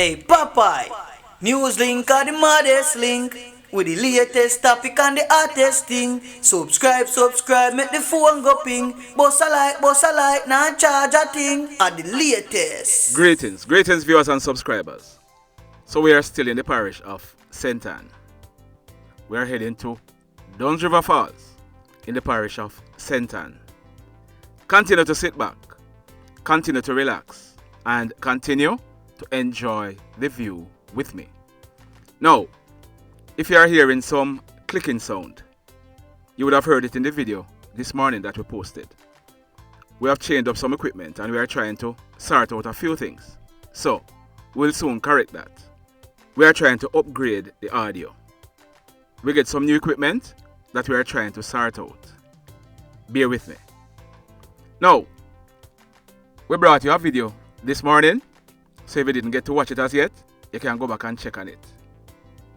Hey Popeye NewzLynx are the maddest link with the latest topic and the hottest thing. Subscribe, make the phone go ping. Boss a like, nah charge a thing. Are the latest. Greetings viewers and subscribers. So we are still in the parish of St. Ann. We are heading to Duns River Falls in the parish of St. Ann. Continue to sit back, continue to relax, and continue to enjoy the view with me. Now, if you are hearing some clicking sound, you would have heard it in the video this morning that we posted. We have changed up some equipment and we are trying to sort out a few things. So, we'll soon correct that. We are trying to upgrade the audio. We get some new equipment that we are trying to sort out. Bear with me. Now, we brought you a video this morning, so if you didn't get to watch it as yet, you can go back and check on it.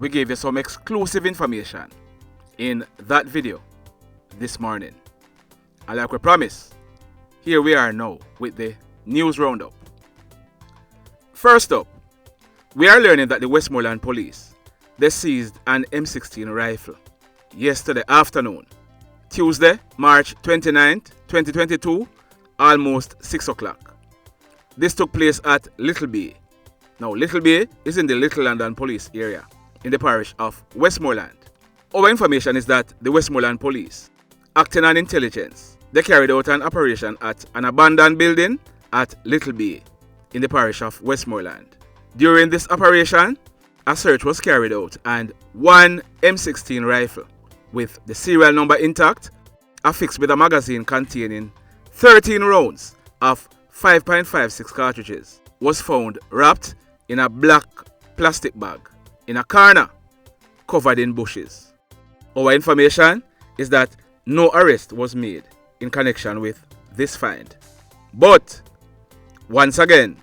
We gave you some exclusive information in that video this morning. And like we promised, here we are now with the news roundup. First up, we are learning that the Westmoreland police, they seized an M16 rifle yesterday afternoon, Tuesday, March 29th, 2022, almost 6 o'clock. This took place at Little Bay. Now, Little Bay is in the Little London police area in the parish of Westmoreland. Our information is that the Westmoreland police, acting on intelligence, they carried out an operation at an abandoned building at Little Bay in the parish of Westmoreland. During this operation, a search was carried out and one M16 rifle with the serial number intact, affixed with a magazine containing 13 rounds of 5.56 cartridges, was found wrapped in a black plastic bag in a corner covered in bushes. Our information is that no arrest was made in connection with this find. But once again,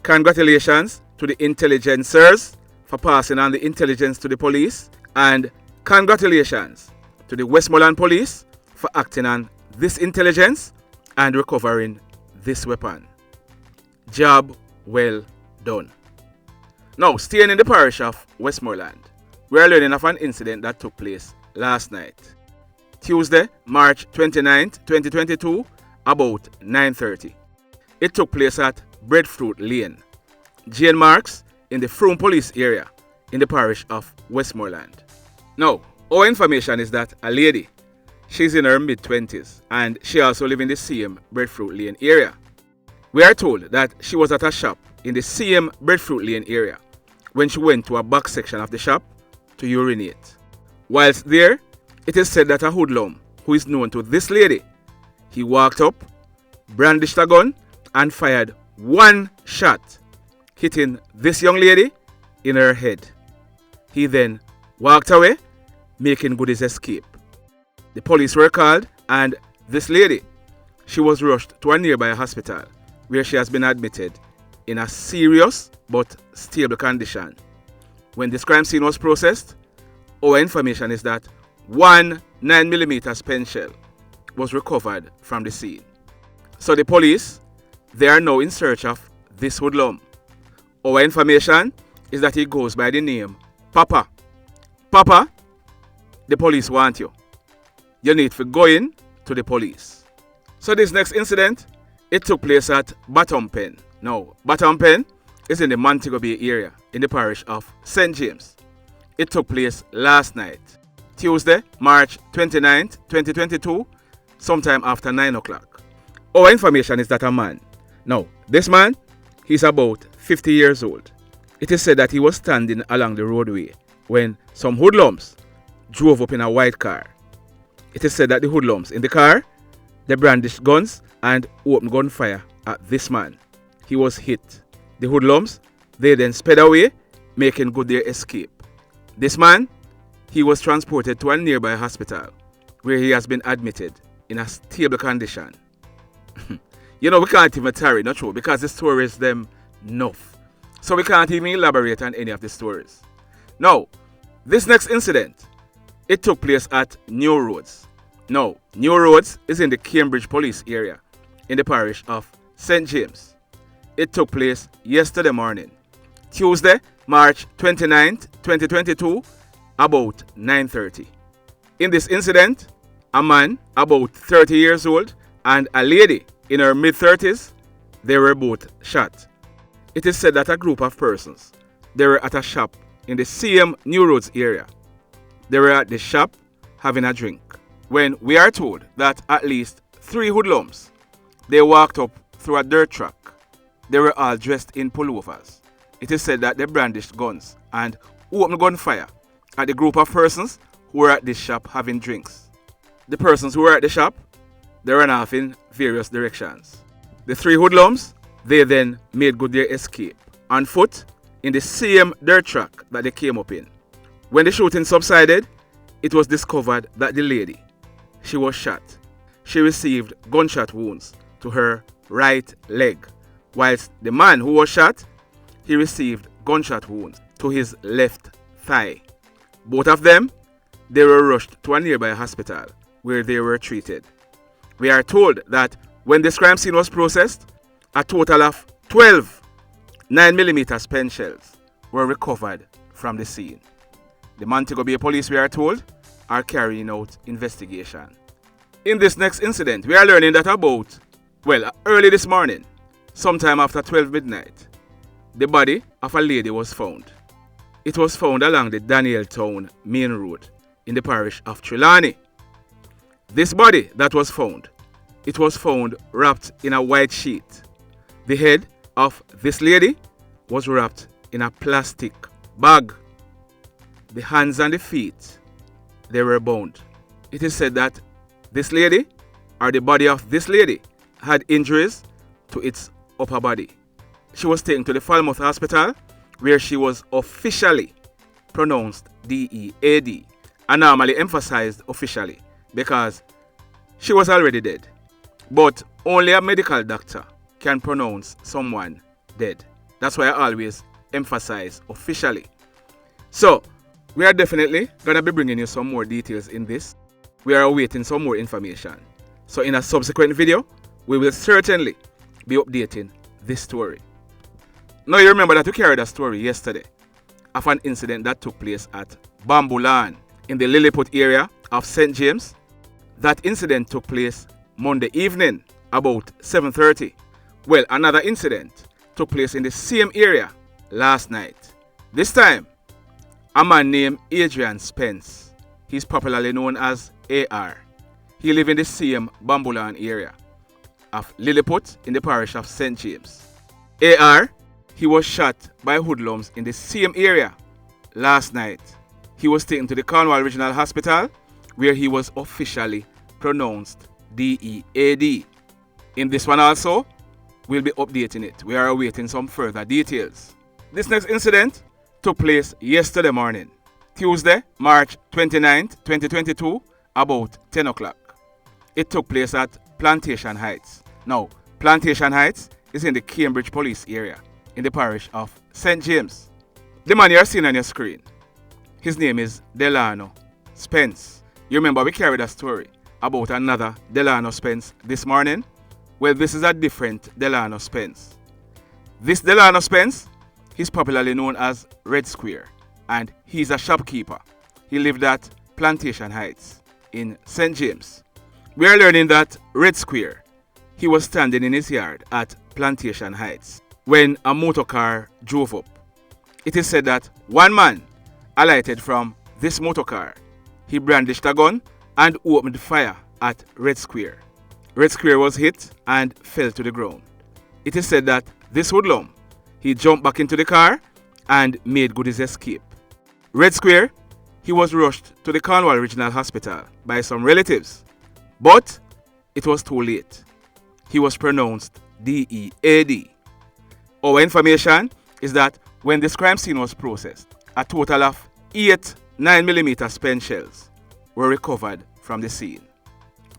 congratulations to the intelligencers for passing on the intelligence to the police, and congratulations to the Westmoreland police for acting on this intelligence and recovering this weapon. Job well done. Now, staying in the parish of Westmoreland, we are learning of an incident that took place last night, Tuesday, March 29th, 2022, about 9:30. It took place at Breadfruit Lane, Jane Marks, in the Frome police area in the parish of Westmoreland. Now, our information is that a lady, she's in her mid-20s and she also lives in the same Breadfruit Lane area. We are told that she was at a shop in the same Breadfruit Lane area when she went to a back section of the shop to urinate. Whilst there, it is said that a hoodlum, who is known to this lady, he walked up, brandished a gun, and fired one shot, hitting this young lady in her head. He then walked away, making good his escape. The police were called and this lady, she was rushed to a nearby hospital where she has been admitted in a serious but stable condition. When this crime scene was processed, our information is that one 9mm Spence shell was recovered from the scene. So the police, they are now in search of this hoodlum. Our information is that he goes by the name Papa. Papa, the police want you. You need to go in to the police. So this next incident, it took place at Bottom Pen. Now, Bottom Pen is in the Montego Bay area in the parish of St. James. It took place last night, Tuesday, March 29th, 2022, sometime after 9 o'clock. Our information is that a man. Now, this man, he's about 50 years old. It is said that he was standing along the roadway when some hoodlums drove up in a white car. It is said that the hoodlums in the car, they brandished guns and opened gunfire at this man. He was hit. The hoodlums, they then sped away, making good their escape. This man, he was transported to a nearby hospital where he has been admitted in a stable condition. We can't even tarry, not true, because the stories them enough. So we can't even elaborate on any of the stories. Now, this next incident, it took place at New Roads. Now, New Roads is in the Cambridge police area in the parish of St. James. It took place yesterday morning, Tuesday, March 29th, 2022, about 9:30. In this incident, a man about 30 years old and a lady in her mid-30s, they were both shot. It is said that a group of persons, they were at a shop in the same New Roads area. They were at the shop having a drink, when we are told that at least 3 hoodlums, they walked up through a dirt track. They were all dressed in pullovers. It is said that they brandished guns and opened gunfire at the group of persons who were at this shop having drinks. The persons who were at the shop, they ran off in various directions. The 3 hoodlums, they then made good their escape on foot in the same dirt track that they came up in. When the shooting subsided, it was discovered that the lady, she was shot. She received gunshot wounds to her right leg, whilst the man who was shot, he received gunshot wounds to his left thigh. Both of them, they were rushed to a nearby hospital where they were treated. We are told that when this crime scene was processed, a total of 12 9mm spent shells were recovered from the scene. The Montego Bay police, we are told, are carrying out investigation. In this next incident, we are learning that early this morning, sometime after 12 midnight, the body of a lady was found. It was found along the Danieltown main road in the parish of Trelawney. This body that was found, it was found wrapped in a white sheet. The head of this lady was wrapped in a plastic bag. The hands and the feet, they were bound. It is said that this lady, or the body of this lady, had injuries to its upper body. She was taken to the Falmouth Hospital, where she was officially pronounced DEAD, and normally emphasized officially because she was already dead. But only a medical doctor can pronounce someone dead. That's why I always emphasize officially. So, we are definitely going to be bringing you some more details in this. We are awaiting some more information. So in a subsequent video, we will certainly be updating this story. Now you remember that we carried a story yesterday of an incident that took place at Bambulan in the Lilliput area of St. James. That incident took place Monday evening about 7:30. Well, another incident took place in the same area last night. This time, a man named Adrian Spence. He's popularly known as AR. He lives in the same Bambulan area of Lilliput in the parish of St. James. AR, he was shot by hoodlums in the same area last night. He was taken to the Cornwall Regional Hospital where he was officially pronounced DEAD. In this one also, we'll be updating it. We are awaiting some further details. This next incident took place yesterday morning, Tuesday, March 29th, 2022, about 10 o'clock. It took place at Plantation Heights. Now, Plantation Heights is in the Cambridge police area in the parish of St. James. The man you're seeing on your screen, his name is Delano Spence. You remember we carried a story about another Delano Spence this morning? Well, this is a different Delano Spence. This Delano Spence, he's popularly known as Red Square, and he's a shopkeeper. He lived at Plantation Heights in St. James. We are learning that Red Square, he was standing in his yard at Plantation Heights when a motor car drove up. It is said that one man alighted from this motor car. He brandished a gun and opened fire at Red Square. Red Square was hit and fell to the ground. It is said that this hoodlum, he jumped back into the car and made good his escape. Red Square, he was rushed to the Cornwall Regional Hospital by some relatives, but it was too late. He was pronounced DEAD. Our information is that when this crime scene was processed, a total of 8 9mm spent shells were recovered from the scene.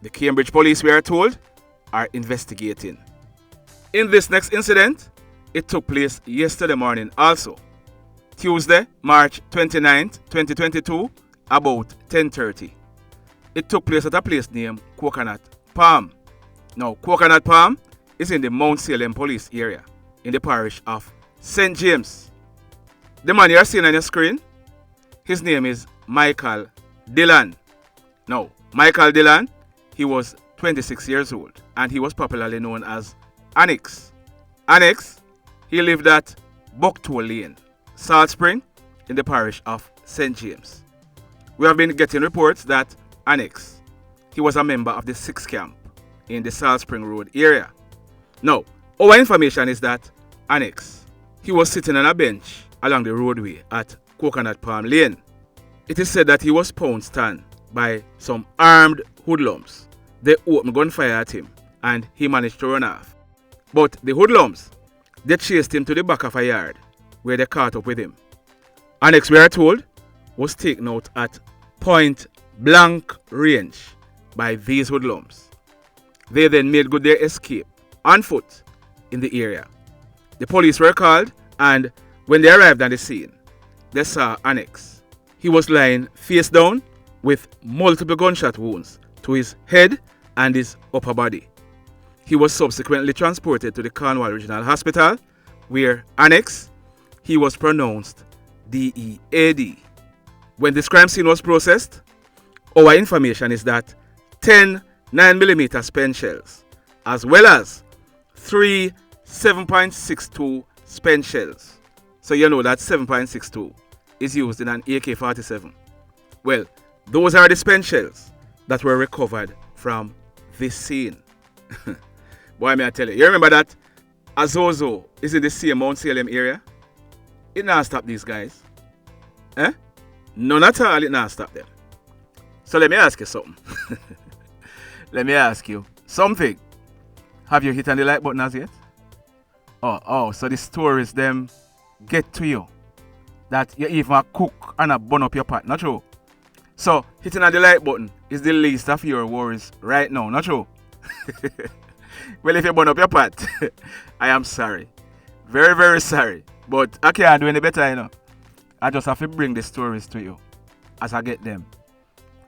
The Cambridge police, we are told, are investigating. In this next incident, it took place yesterday morning also, Tuesday, March 29th, 2022, about 10:30. It took place at a place named Coconut Palm. Now, Coconut Palm is in the Mount Salem police area in the parish of St. James. The man you're seeing on your screen, his name is Michael Dillon. Now, Michael Dillon, he was 26 years old and he was popularly known as Anex. Anex, he lived at Bucktoe Lane, Salt Spring, in the parish of St. James. We have been getting reports that Anex, he was a member of the 6th camp in the Salt Spring Road area. Now, our information is that Anex, he was sitting on a bench along the roadway at Coconut Palm Lane. It is said that he was pounced on by some armed hoodlums. They opened gunfire at him and he managed to run off. But the hoodlums, they chased him to the back of a yard where they caught up with him. Anex, we are told, was taken out at point blank range by these hoodlums. They then made good their escape on foot in the area. The police were called and when they arrived on the scene, they saw Anex. He was lying face down with multiple gunshot wounds to his head and his upper body. He was subsequently transported to the Cornwall Regional Hospital where Anex, he was pronounced DEAD. When this crime scene was processed, our information is that 10 9mm Spence shells as well as 3 7.62 Spence shells. So you know that 7.62 is used in an AK-47. Well, those are the Spence shells that were recovered from this scene. Boy, may I tell you, you remember that Azozo is in the same Mount Salem area? It not stop these guys. None at all, it not stop them. So let me ask you something. Let me ask you something. Have you hit on the like button as yet? So the stories them get to you. That you even a cook and a burn up your pot, not true? So hitting on the like button is the least of your worries right now, not true? Well, if you burn up your pot, I am sorry. Very, very sorry. But I can't do any better, you know. I just have to bring the stories to you as I get them.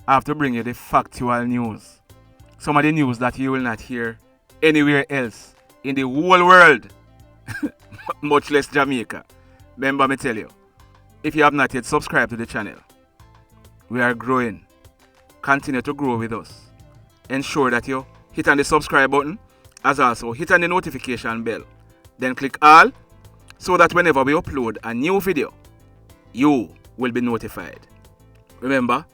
I have to bring you the factual news. Some of the news that you will not hear anywhere else in the whole world. Much less Jamaica. Remember me tell you, if you have not yet subscribed to the channel, we are growing. Continue to grow with us. Ensure that you hit on the subscribe button, as also hit on the notification bell. Then click all, so that whenever we upload a new video, you will be notified. Remember,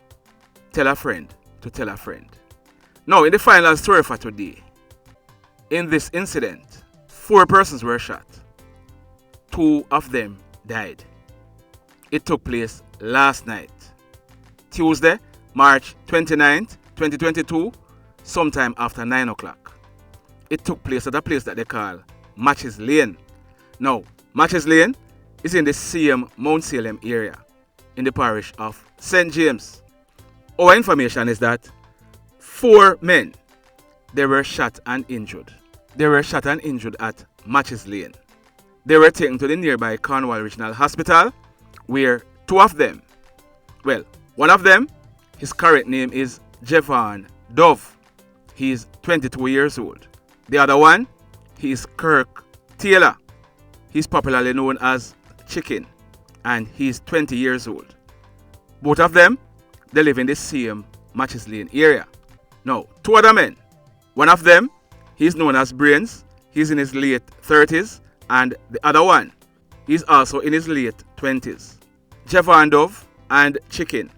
tell a friend to tell a friend. Now, in the final story for today, in this incident, 4 persons were shot. 2 of them died. It took place last night, Tuesday, March 29th, 2022, sometime after 9 o'clock. It took place at a place that they call Matches Lane. Now, Matches Lane is in the same Mount Salem area, in the parish of St. James. Our information is that 4 men, they were shot and injured. They were shot and injured at Matches Lane. They were taken to the nearby Cornwall Regional Hospital, where 2 of them, well, one of them, his current name is Jevaughn Dove. He is 22 years old. The other one, he is Kirk Taylor. He's popularly known as Chicken, and he's 20 years old. Both of them, they live in the same Matches Lane area. Now, 2 other men. One of them, he's known as Brains. He's in his late 30s. And the other one, he's also in his late 20s. Jevaughn Dove and Chicken,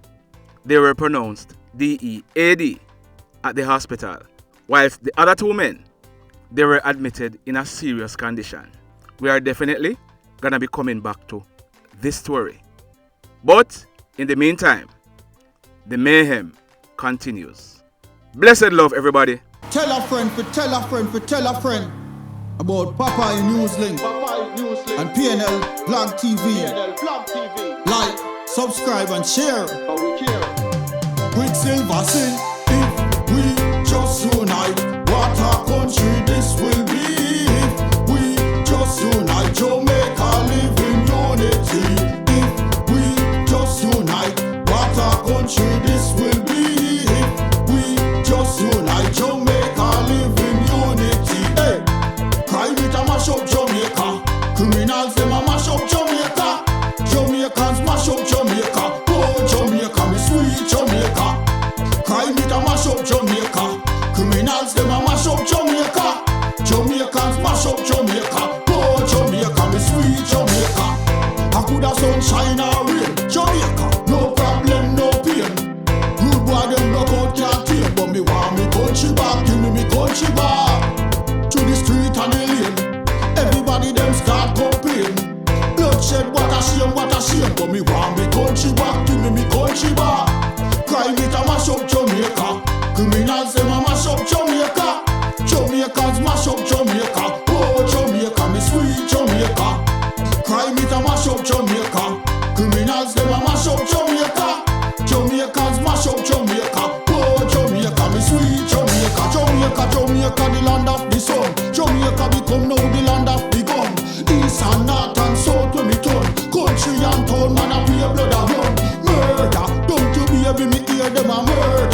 they were pronounced DEAD at the hospital, whilst the other 2 men, they were admitted in a serious condition. We are definitely gonna be coming back to this story. But in the meantime, the mayhem continues. Blessed love, everybody. Tell a friend for tell a friend for tell a friend about Popeye NewzLynx and PNL Vlog TV. Like, subscribe and share. Quicksilver sing, if we just unite, what a country this will be. If we just unite, Jamaica live in unity. If we just unite, what a country this will be. If we just unite, Jamaica live in unity. Hey, crime it a mash up Jamaica. Criminals them a mash up Jamaica. Jamaica Criminals, them a mash up Jamaica. Jamaicans mash up Jamaica. Oh, Jamaica, me sweet Jamaica. I coulda sunshine or rain. Jamaica, no problem, no pain. Rude boy, them block out can't tame. But me want me country back, give me country back. To the street and the lane, everybody them start complain. Bloodshed, what a shame, what a shame. But me want me country back, give me country back. Crime it a mash up Jamaica. Criminals them a mash up Jamaica. Jamaicans mash up Jamaica. Oh Jamaica, me sweet Jamaica. Crime it a mash up Jamaica. Criminals them a mash up Jamaica. Jamaicans mash up Jamaica. Oh Jamaica, me sweet Jamaica. Jamaica, Jamaica, the land of the sun. Jamaica become now the land of the gun. East and north and south when me turn. Country and town man a play blood a run. Murder, don't you baby me hear them a murder.